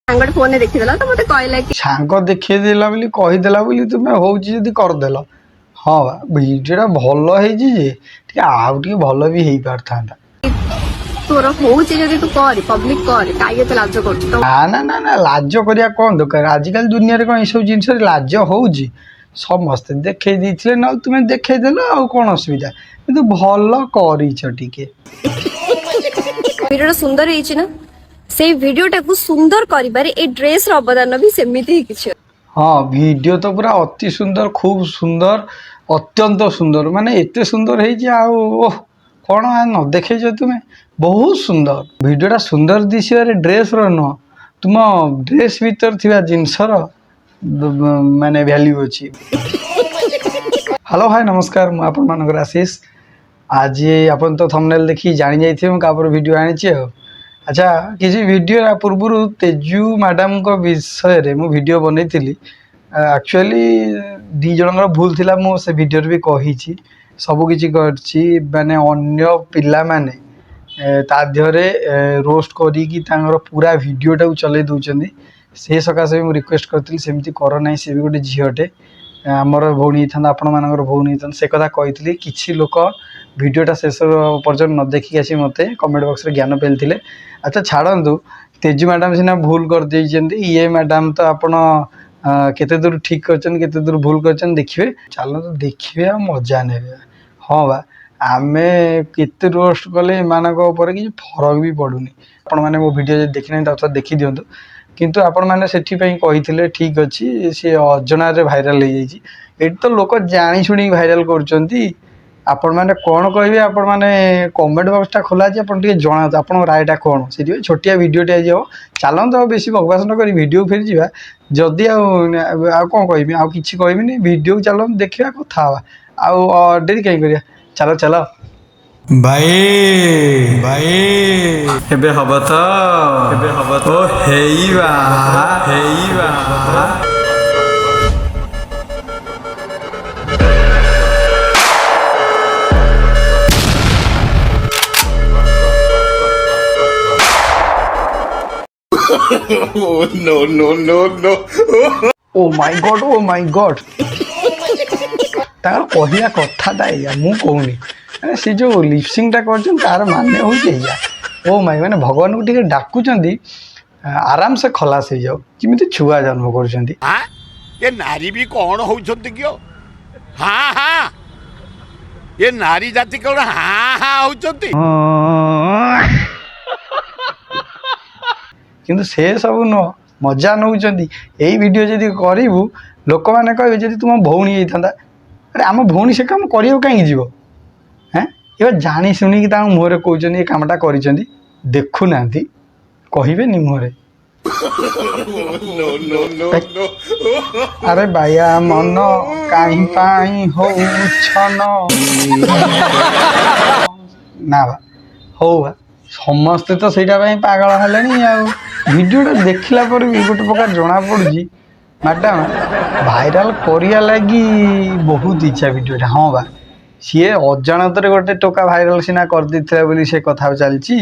ସାଙ୍ଗଟେ ଫୋନରେ ଦେଖିଦେଲା ତ ମତେ କହିଲା କି ସାଙ୍ଗ ଦେଖେଇଦେଲା ବୋଲି କହିଦେଲା ବୋଲି ତୁମେ ହଉଛି ଯଦି କରିଦେଲ। ହଁ ବା ଭିଡ଼ିଓଟା ଭଲ ହେଇଛି ଯେ ଟିକେ ଆଉ ଟିକେ ଭଲ ବି ହେଇପାରିଥାନ୍ତା। ତୋର ହଉଛି ଯଦି ତୁ କରେ ପବ୍ଲିକ କରେ କାହିଁ ଏତେ ଲାଜ କରୁଛୁ ତ। ନା ଲାଜ କରିବା କ'ଣ ଦରକାର? ଆଜିକାଲି ଦୁନିଆରେ କ'ଣ ଏସବୁ ଜିନିଷରେ ଲାଜ ହଉଛି? ସମସ୍ତେ ଦେଖେଇ ଦେଇଥିଲେ ନହେଲେ ତୁମେ ଦେଖେଇଦେଲ ଆଉ କ'ଣ ଅସୁବିଧା? କିନ୍ତୁ ଭଲ କରିଛ ଟିକେ। ଭିଡିଓଟା ସୁନ୍ଦର ହେଇଛି ନା, ସେଇ ଭିଡିଓଟାକୁ ସୁନ୍ଦର କରିବାରେ ଏ ଡ୍ରେସର ଅବଦାନ ବି ସେମିତି ହିଁ କିଛି। ହଁ ଭିଡ଼ିଓ ତ ପୁରା ଅତି ସୁନ୍ଦର, ଖୁବ୍ ସୁନ୍ଦର, ଅତ୍ୟନ୍ତ ସୁନ୍ଦର, ମାନେ ଏତେ ସୁନ୍ଦର ହେଇଛି ଆଉ କ'ଣ ନ ଦେଖେଇଛ ତୁମେ? ବହୁତ ସୁନ୍ଦର ଭିଡ଼ିଓଟା। ସୁନ୍ଦର ଦିଶିବାରେ ଡ୍ରେସ୍ର ନୁହଁ, ତୁମ ଡ୍ରେସ୍ ଭିତରେ ଥିବା ଜିନିଷର ମାନେ ଭ୍ୟାଲ୍ୟୁ ଅଛି। ହ୍ୟାଲୋ ହାଏ ନମସ୍କାର, ମୁଁ ଆପଣମାନଙ୍କର ଆଶିଷ। ଆଜି ଆପଣ ତ ଥମ୍ବନେଲ୍ ଦେଖି ଜାଣି ଯାଇଥିବେ ମୁଁ କାହା ଭିଡ଼ିଓ ଆଣିଛି ଆଉ। ଆଚ୍ଛା, କିଛି ଭିଡ଼ିଓ ପୂର୍ବରୁ ତେଜୁ ମ୍ୟାଡ଼ାମଙ୍କ ବିଷୟରେ ମୁଁ ଭିଡ଼ିଓ ବନେଇଥିଲି। ଆକ୍ଚୁଆଲି ଦୁଇ ଜଣଙ୍କର ଭୁଲ ଥିଲା, ମୁଁ ସେ ଭିଡ଼ିଓରେ ବି କହିଛି, ସବୁକିଛି କରିଛି। ମାନେ ଅନ୍ୟ ପିଲାମାନେ ତା ଦେହରେ ରୋଷ୍ଟ କରିକି ତାଙ୍କର ପୁରା ଭିଡ଼ିଓଟାକୁ ଚଲେଇ ଦେଉଛନ୍ତି। ସେ ସକାଶେ ମୁଁ ରିକ୍ୱେଷ୍ଟ କରିଥିଲି ସେମିତି କର ନାହିଁ, ସେ ବି ଗୋଟେ ଝିଅଟେ, ଆମର ଭଉଣୀ ହେଇଥାନ୍ତା, ଆପଣମାନଙ୍କର ଭଉଣୀ ହେଇଥାନ୍ତା, ସେ କଥା କହିଥିଲି। କିଛି ଲୋକ ଭିଡ଼ିଓଟା ଶେଷ ପର୍ଯ୍ୟନ୍ତ ନ ଦେଖିକି ଆସି ମୋତେ କମେଣ୍ଟ ବକ୍ସରେ ଜ୍ଞାନ ପେଲିଥିଲେ। ଆଚ୍ଛା ଛାଡ଼ନ୍ତୁ, ତେଜୁ ମ୍ୟାଡ଼ାମ୍ ସିନା ଭୁଲ କରିଦେଇଛନ୍ତି, ଇଏ ମ୍ୟାଡ଼ାମ୍ ତ ଆପଣ କେତେ ଦୂର ଠିକ୍ କରିଛନ୍ତି କେତେ ଦୂର ଭୁଲ କରିଛନ୍ତି ଦେଖିବେ। ଚାଲନ୍ତୁ ଦେଖିବେ ଆଉ ମଜା ନେବେ। ହଁ ବା ଆମେ କେତେ ରୋଷ୍ଟ କଲେ ଏମାନଙ୍କ ଉପରେ କିଛି ଫରକ ବି ପଡ଼ୁନି। ଆପଣମାନେ ମୋ ଭିଡ଼ିଓ ଯଦି ଦେଖିନାହାନ୍ତି ତାକୁ ଦେଖିଦିଅନ୍ତୁ। କିନ୍ତୁ ଆପଣମାନେ ସେଥିପାଇଁ କହିଥିଲେ ଠିକ୍ ଅଛି, ସେ ଅଜଣାରେ ଭାଇରାଲ୍ ହେଇଯାଇଛି। ଏଠି ତ ଲୋକ ଜାଣି ଶୁଣିକି ଭାଇରାଲ୍ କରୁଛନ୍ତି। ଆପଣମାନେ କ'ଣ କହିବେ? ଆପଣମାନେ କମେଣ୍ଟ ବକ୍ସଟା ଖୋଲା ଅଛି, ଆପଣ ଟିକେ ଜଣାନ୍ତୁ ଆପଣଙ୍କ ରାୟଟା କ'ଣ। ସେଥିପାଇଁ ଛୋଟିଆ ଭିଡ଼ିଓଟେ ଆଜି ହେବ। ଚାଲନ୍ତୁ ଆଉ ବେଶୀ ବକବାସ ନ କରି ଭିଡ଼ିଓକୁ ଫେରିଯିବା। ଯଦି ଆଉ କ'ଣ କହିବି, ଆଉ କିଛି କହିବିନି, ଭିଡ଼ିଓକୁ ଚାଲନ୍ତୁ ଦେଖିବା, କଥା ହେବା। ଆଉ ଡେରି କାହିଁ କରିବା, ଚାଲ ଚାଲ। ଭାଇ ଭାଇ ଏବେ ହବ ତ, ଏବେ ହବ ତ, ହେଇବା ହେଇବା। no. Oh my god, oh my god. ତାଙ୍କର କହିବା କଥାଟା ଏଇଆ, ମୁଁ କହୁନି। ମାନେ ସେ ଯେଉଁ ଲିପସିଂଟା କରୁଛନ୍ତି ତାର ମାନେ ହେଉଛି ଏଇଆ। ଓ ମାଇ, ମାନେ ଭଗବାନଙ୍କୁ ଟିକେ ଡାକୁଛନ୍ତି ଆରାମସେ ଖଲାସ ହେଇଯାଉ, ଯେମିତି ଛୁଆ ଜନ୍ମ କରୁଛନ୍ତି। ଏ ନାରୀ ବି କ'ଣ ହଉଛନ୍ତି କି? ହଁ ଏ ନାରୀ ଜାତି କ'ଣ ହଉଛନ୍ତି? କିନ୍ତୁ ସେ ସବୁ ନୁହଁ, ମଜା ନେଉଛନ୍ତି। ଏଇ ଭିଡ଼ିଓ ଯଦି କରିବୁ ଲୋକମାନେ କହିବେ ଯଦି ତୁମ ଭଉଣୀ ହେଇଥାନ୍ତା। ଆରେ ଆମ ଭଉଣୀ ସେ କାମ କରିବାକୁ କାହିଁକି ଯିବ? ଏବେ ଜାଣି ଶୁଣିକି ତାଙ୍କ ମୁହଁରେ କହୁଛନ୍ତି ଏ କାମଟା କରିଛନ୍ତି, ଦେଖୁନାହାନ୍ତି, କହିବେନି ମୁହଁରେ। ଆରେ ବାୟା ମନ କାହିଁ ପାଇଁ ହଉଛନ ନା ବା, ହଉ ବା, ସମସ୍ତେ ତ ସେଇଟା ପାଇଁ ପାଗଳ ହେଲେଣି ଆଉ। ଭିଡ଼ିଓଟା ଦେଖିଲା ପରେ ବି ଗୋଟେ ପ୍ରକାର ଜଣାପଡ଼ୁଛି ମ୍ୟାଡ଼ାମ୍ ଭାଇରାଲ୍ କରିବା ଲାଗି ବହୁତ ଇଚ୍ଛା ଭିଡ଼ିଓଟା। ହଁ ବା, ସିଏ ଅଜାଣତରେ ଗୋଟେ ଟୋକା ଭାଇରାଲ୍ ସିନା କରିଦେଇଥିଲା ବୋଲି ସେ କଥା ଚାଲିଛି।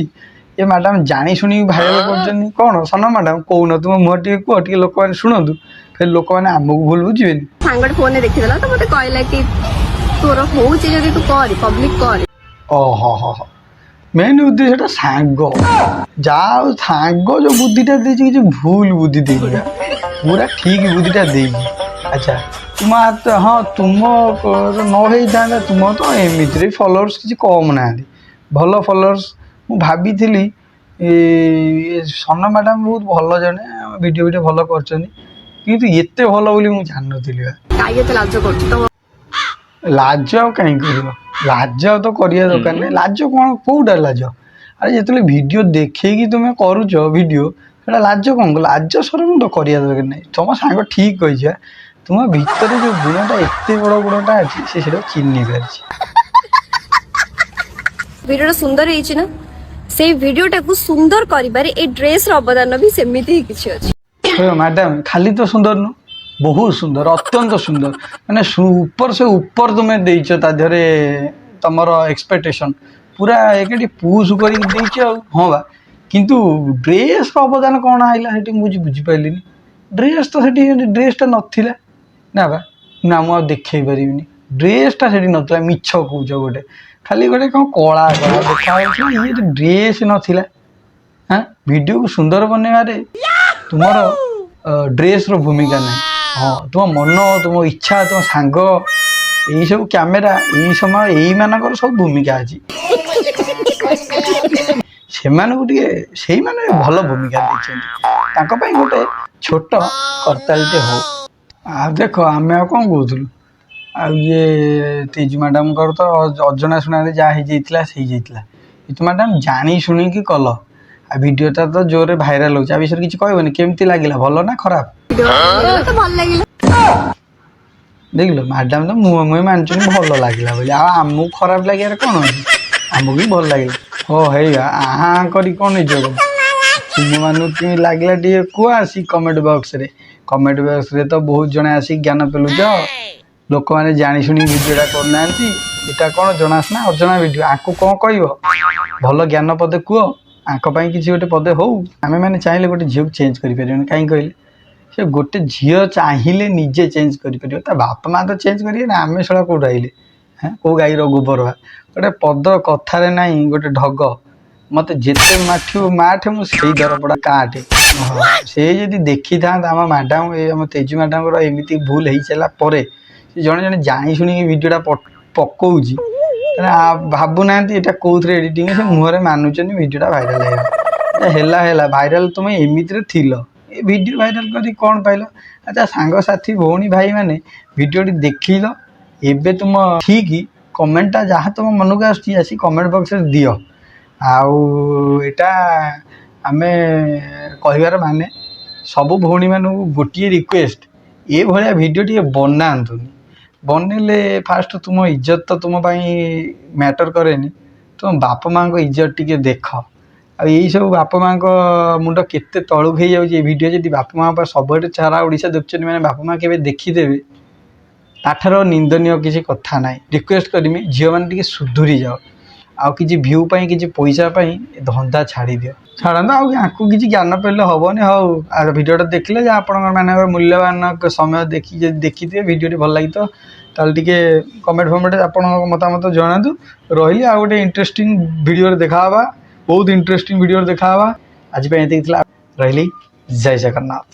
ଏ ମ୍ୟାଡ଼ାମ୍ ଜାଣି ଶୁଣିକି ଭାଇରାଲ୍ କରୁଛନ୍ତି କ'ଣ? ସନ ମ୍ୟାଡ଼ାମ୍ କହୁନ, ତୁମ ମୁହଁ ଟିକେ କୁହ, ଟିକେ ଲୋକମାନେ ଶୁଣନ୍ତୁ, ଫେର ଲୋକମାନେ ଆମକୁ ଭୁଲ ବୁଝିବେନି। ସାଙ୍ଗଟେ ଫୋନରେ ଦେଖିଦେଲା ତ ମତେ କହିଲା କି ତୋର ହଉଛି ଯଦି ତୁ କରେ ପବ୍ଲିକ କରେ। ଓହୋ, ମେନ୍ ଉଦ୍ଦେଶ୍ୟଟା ସାଙ୍ଗ, ଯାହା ହଉ ସାଙ୍ଗ ଯେଉଁ ବୁଦ୍ଧିଟା ଦେଇଛି କିଛି ଭୁଲ ବୁଦ୍ଧି ଦେଇନି, ପୁରା ଠିକ୍ ବୁଦ୍ଧିଟା ଦେଇଛି। ଆଚ୍ଛା ତୁମ ହାତ, ହଁ ତୁମ ନ ହେଇଥାନ୍ତା, ତୁମ ତ ଏମିତିରେ ଫଲୋଅର୍ସ କିଛି କମ୍ ନାହାନ୍ତି, ଭଲ ଫଲୋଅର୍ସ। ମୁଁ ଭାବିଥିଲି ସନ ମ୍ୟାଡ଼ାମ୍ ବହୁତ ଭଲ ଜଣେ, ଭିଡ଼ିଓ ଭଲ କରିଛନ୍ତି, କିନ୍ତୁ ଏତେ ଭଲ ବୋଲି ମୁଁ ଜାଣିନଥିଲି। କାହିଁ ଏତେ ଲାଜ କରୁଛୁ ତ? ଲାଜ ଆଉ କାହିଁ କରିବ? ଲାଜ ଆଉ ତ କରିବା ଦରକାର ନାହିଁ। ଲାଜ କ'ଣ, କେଉଁଟା ଲାଜ? ଆରେ ଯେତେବେଳେ ଭିଡ଼ିଓ ଦେଖେଇକି ତୁମେ କରୁଛ ଭିଡ଼ିଓ, ସେଇଟା ଲାଜ କ'ଣ? ଲାଜ ସରମ ତ କରିବା ଦରକାର ନାହିଁ। ତୁମ ସାଙ୍ଗ ଠିକ୍ କହିଛି, ତୁମ ଭିତରେ ଯେଉଁ ଗୁଣଟା, ଏତେ ବଡ଼ ଗୁଣଟା ଅଛି, ସେ ସେଇଟା ଚିହ୍ନି ପାରିଛି। ଭିଡିଓଟା ସୁନ୍ଦର ହେଇଛି ନା, ସେଇ ଭିଡିଓଟାକୁ ସୁନ୍ଦର କରିବାରେ ଏ ଡ୍ରେସର ଅବଦାନ ବି ସେମିତି ହିଁ କିଛି ଅଛି। ମ୍ୟାଡ଼ାମ୍ ଖାଲି ତ ସୁନ୍ଦର ନୁହଁ, ବହୁତ ସୁନ୍ଦର, ଅତ୍ୟନ୍ତ ସୁନ୍ଦର, ମାନେ ଉପର ସେ ଉପର ତୁମେ ଦେଇଛ ତା ଦେହରେ ତମର ଏକ୍ସପେକ୍ଟେସନ୍ ପୁରା ଏକାଠି ପୁସ୍ କରିକି ଦେଇଛ ଆଉ। ହଁ ବା, କିନ୍ତୁ ଡ୍ରେସ୍ର ଅବଦାନ କ'ଣ ଆଇଲା ସେଠି ମୁଁ ବୁଝିପାରିଲିନି। ଡ୍ରେସ୍ ତ ସେଠି ଡ୍ରେସ୍ଟା ନଥିଲା ନା ବା, ନା ମୁଁ ଆଉ ଦେଖେଇ ପାରିବିନି। ଡ୍ରେସ୍ଟା ସେଠି ନଥିଲା, ମିଛ କହୁଛ ଗୋଟେ, ଖାଲି ଗୋଟେ କ'ଣ କଳା କଳା ଦେଖାଯାଉଥିଲା, ଇଏ ଡ୍ରେସ୍ ନଥିଲା। ହଁ, ଭିଡ଼ିଓକୁ ସୁନ୍ଦର ବନେଇବାରେ ତୁମର ଡ୍ରେସ୍ର ଭୂମିକା ନାହିଁ। ହଁ, ତୁମ ମନ, ତୁମ ଇଚ୍ଛା, ତୁମ ସାଙ୍ଗ, ଏଇସବୁ କ୍ୟାମେରା ଏଇ ସମୟ ଏଇମାନଙ୍କର ସବୁ ଭୂମିକା ଅଛି। ସେମାନଙ୍କୁ ଟିକେ ସେଇମାନେ ଭଲ ଭୂମିକା ଦେଇଛନ୍ତି, ତାଙ୍କ ପାଇଁ ଗୋଟେ ଛୋଟ କରତାଳିଟେ ହଉ। ଆଉ ଦେଖ ଆମେ ଆଉ କ'ଣ କହୁଥିଲୁ, ଆଉ ଇଏ ତେଜୁ ମ୍ୟାଡ଼ାମଙ୍କର ତ ଅଜଣା ଶୁଣାରେ ଯାହା ହେଇଯାଇଥିଲା ହେଇଯାଇଥିଲା। ତେଜୁ ମ୍ୟାଡ଼ାମ ଜାଣି ଶୁଣିକି କଲ, ଆଉ ଭିଡ଼ିଓଟା ତ ଜୋରରେ ଭାଇରାଲ ହେଉଛି। ଆ ବିଷୟରେ କିଛି କହିବନି, କେମିତି ଲାଗିଲା, ଭଲ ନା ଖରାପ? ଭଲ ଲାଗିଲା। ଦେଖିଲ ମ୍ୟାଡ଼ାମ ତ ମୁହେଁ ମାନୁଛନ୍ତି ଭଲ ଲାଗିଲା ବୋଲି, ଆଉ ଆମକୁ ଖରାପ ଲାଗିବାରେ କ'ଣ ଅଛି? ଆମକୁ ବି ଭଲ ଲାଗିଲା। ଓ ହେଇଗା ଆହା କରି କ'ଣ ନିଜ ତୁମମାନଙ୍କୁ କେମିତି ଲାଗିଲା ଟିକେ କୁହ ଆସି କମେଣ୍ଟ ବକ୍ସରେ। କମେଣ୍ଟ ବକ୍ସରେ ତ ବହୁତ ଜଣ ଆସିକି ଜ୍ଞାନ ପେଲୁଛ, ଲୋକମାନେ ଜାଣି ଶୁଣି ଭିଡ଼ିଓଟା କରୁନାହାନ୍ତି। ଏଇଟା କ'ଣ ଜଣାଶୁଣା ଅଜଣା ଭିଡ଼ିଓ, ଆଙ୍କୁ କ'ଣ କହିବ? ଭଲ ଜ୍ଞାନ ପଦେ କୁହ, ଆଙ୍କ ପାଇଁ କିଛି ଗୋଟେ ପଦେ ହଉ। ଆମେମାନେ ଚାହିଁଲେ ଗୋଟେ ଝିଅକୁ ଚେଞ୍ଜ କରିପାରିବନି, କାହିଁକି କହିଲେ? ସେ ଗୋଟେ ଝିଅ ଚାହିଁଲେ ନିଜେ ଚେଞ୍ଜ କରିପାରିବ, ତା ବାପା ମା ତ ଚେଞ୍ଜ କରିବେ ନା। ଆମେ ଶଳା କେଉଁଠୁ ଆଇଲେ? ହଁ, କେଉଁ ଗାଈର ଗୋବର ବା? ଗୋଟେ ପଦ କଥାରେ ନାହିଁ, ଗୋଟେ ଢଗ ମୋତେ ଯେତେ ମାଠିବ ମାଠେ, ମୁଁ ସେଇ ଦରପଡ଼ା କାଠେ। ସେ ଯଦି ଦେଖିଥାନ୍ତା ଆମ ମ୍ୟାଡ଼ାମ, ଆମ ତେଜୁ ମ୍ୟାଡ଼ାମଙ୍କର ଏମିତି ଭୁଲ ହେଇସାରିଲା ପରେ ସେ ଜଣେ ଜଣେ ଜାଣି ଶୁଣିକି ଭିଡ଼ିଓଟା ପକଉଛି, ଭାବୁନାହାନ୍ତି ଏଇଟା କେଉଁଥିରେ ଏଡ଼ିଟିଂ, ସେ ମୁହଁରେ ମାନୁଛନ୍ତି ଭିଡ଼ିଓଟା ଭାଇରାଲ ହେଇଗଲା। ହେଲା ଭାଇରାଲ, ତୁମେ ଏମିତିରେ ଥିଲ, ଏ ଭିଡ଼ିଓ ଭାଇରାଲ କରି କ'ଣ ପାଇଲ? ଆଚ୍ଛା ସାଙ୍ଗସାଥି ଭଉଣୀ ଭାଇମାନେ ଭିଡ଼ିଓଟି ଦେଖିଲ, ଏବେ ତୁମ ଠିକ୍ କମେଣ୍ଟଟା ଯାହା ତୁମ ମନକୁ ଆସୁଛି ଆସି କମେଣ୍ଟ ବକ୍ସରେ ଦିଅ। ଆଉ ଏଇଟା ଆମେ କହିବାର ମାନେ, ସବୁ ଭଉଣୀମାନଙ୍କୁ ଗୋଟିଏ ରିକ୍ୱେଷ୍ଟ, ଏଭଳିଆ ଭିଡ଼ିଓ ଟିକେ ବନାନ୍ତୁନି। ବନେଇଲେ ଫାଷ୍ଟ ତୁମ ଇଜ୍ଜତ ତ ତୁମ ପାଇଁ ମ୍ୟାଟର କରେନି, ତୁମ ବାପା ମାଆଙ୍କ ଇଜ୍ଜତ ଟିକେ ଦେଖ। ଆଉ ଏଇସବୁ ବାପା ମାଆଙ୍କ ମୁଣ୍ଡ କେତେ ତଳକୁ ହେଇଯାଉଛି ଏ ଭିଡ଼ିଓ ଯଦି ବାପା ମାଆ ପାଇଁ ସବୁଆଡ଼େ ସାରା ଓଡ଼ିଶା ଦେଖୁଛନ୍ତି, ମାନେ ବାପା ମାଆ କେବେ ଦେଖିଦେବେ, ତାଠାରୁ ନିନ୍ଦନୀୟ କିଛି କଥା ନାହିଁ। ରିକ୍ୱେଷ୍ଟ କରିମି ଝିଅମାନେ ଟିକେ ସୁଧୁରି ଯାଅ, ଆଉ କିଛି ଭିୟୁ ପାଇଁ କିଛି ପଇସା ପାଇଁ ଧନ୍ଦା ଛାଡ଼ିଦିଅ। ଛାଡ଼ନ୍ତୁ, ଆଉ ଆଙ୍କୁ କିଛି ଜ୍ଞାନ ପାଇଲେ ହେବନି। ହଉ, ଆଉ ଭିଡ଼ିଓଟା ଦେଖିଲେ ଯେ ଆପଣଙ୍କ ମାନଙ୍କର ମୂଲ୍ୟବାନ ସମୟ ଦେଖି ଯଦି ଦେଖିଥିବେ, ଭିଡ଼ିଓଟି ଭଲ ଲାଗିଥିବ, ତାହେଲେ ଟିକେ କମେଣ୍ଟ ଫମେଣ୍ଟ ଆପଣଙ୍କ ମତାମତ ଜଣାନ୍ତୁ। ରହିଲି, ଆଉ ଗୋଟେ ଇଣ୍ଟରେଷ୍ଟିଂ ଭିଡ଼ିଓରେ ଦେଖାହେବା, ବହୁତ ଇଣ୍ଟରେଷ୍ଟିଂ ଭିଡ଼ିଓରେ ଦେଖାହେବା। ଆଜି ପାଇଁ ଏତିକି ଥିଲା, ରହିଲି, ଜୟ ଜଗନ୍ନାଥ।